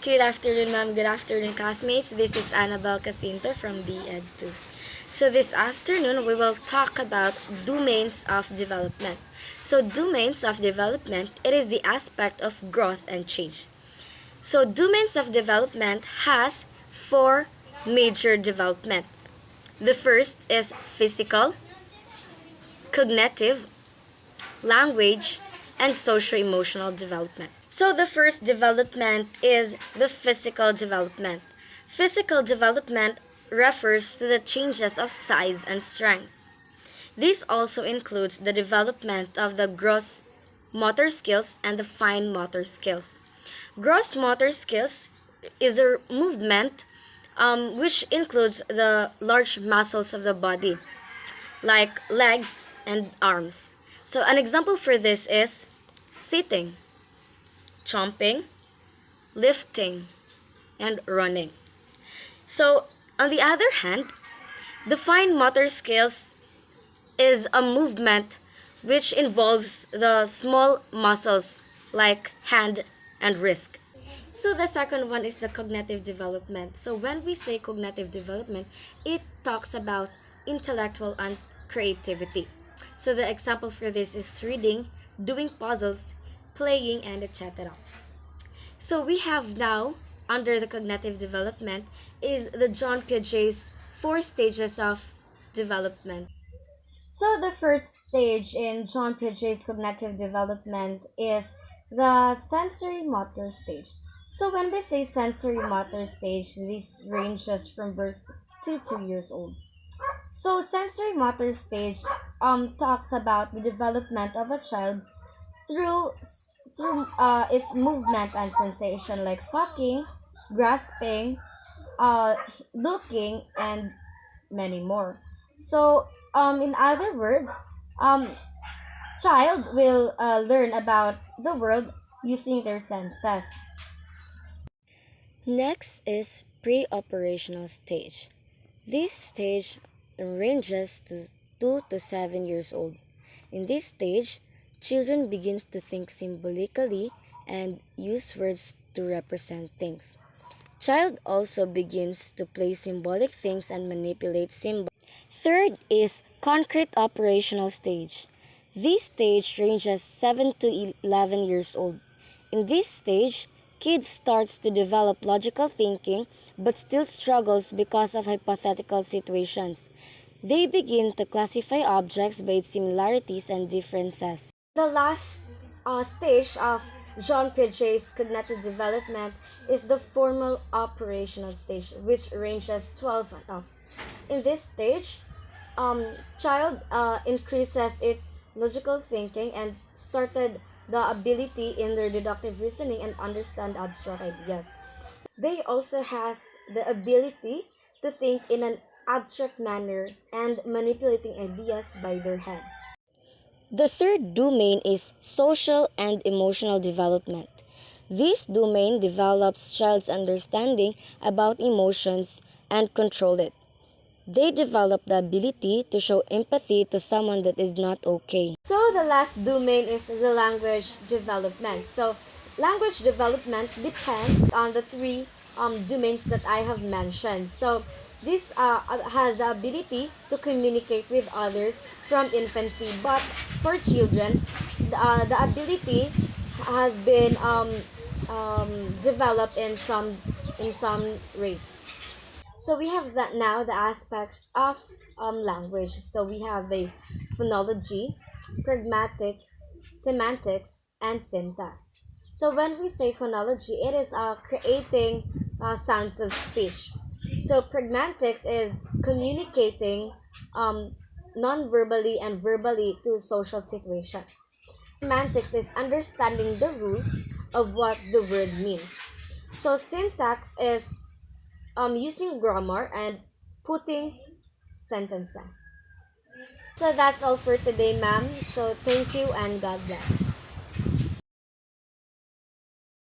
Good afternoon, ma'am. Good afternoon, classmates. This is Annabelle Casinto from BEd 2. So this afternoon, we will talk about domains of development. So domains of development, it is the aspect of growth and change. So domains of development has four major development. The first is physical, cognitive, language, and socio-emotional development. So the first development is the physical development. Physical development refers to the changes of size and strength. This also includes the development of the gross motor skills and the fine motor skills. Gross motor skills is a movement which includes the large muscles of the body, like legs and arms. So an example for this is sitting, jumping, lifting, and running. So on the other hand, the fine motor skills is a movement which involves the small muscles like hand and wrist. So the second one is the cognitive development. So when we say cognitive development, it talks about intellectual and creativity. So the example for this is reading, doing puzzles, playing, and etc. So we have now, under the cognitive development, is the John Piaget's four stages of development. So the first stage in John Piaget's cognitive development is the sensory motor stage. So when we say sensory motor stage, this ranges from birth to 2 years old. So sensory motor stage talks about the development of a child through its movement and sensation like sucking, grasping, looking, and many more. So in other words, child will learn about the world using their senses. Next is pre-operational stage. This stage ranges to 2 to 7 years old. In this stage, children begins to think symbolically and use words to represent things. Child also begins to play symbolic things and manipulate symbols. Third is concrete operational stage. This stage ranges 7 to 11 years old. In this stage, kids starts to develop logical thinking but still struggles because of hypothetical situations. They begin to classify objects by its similarities and differences. The last stage of John Piaget's cognitive development is the formal operational stage, which ranges 12 and up. In this stage, child increases its logical thinking and started the ability in their deductive reasoning and understand abstract ideas. They also has the ability to think in an abstract manner and manipulating ideas by their head. The third domain is social and emotional development. This domain develops child's understanding about emotions and control it. They develop the ability to show empathy to someone that is not okay. So the last domain is the language development. So language development depends on the three domains that I have mentioned. So this has the ability to communicate with others from infancy, but for children, the ability has been developed in some rates. So we have that now the aspects of language. So we have the phonology, pragmatics, semantics, and syntax. So when we say phonology, it is creating sounds of speech. So pragmatics is communicating non-verbally and verbally to social situations. Semantics is understanding the rules of what the word means. So syntax is using grammar and putting sentences. So that's all for today, ma'am. So thank you and God bless.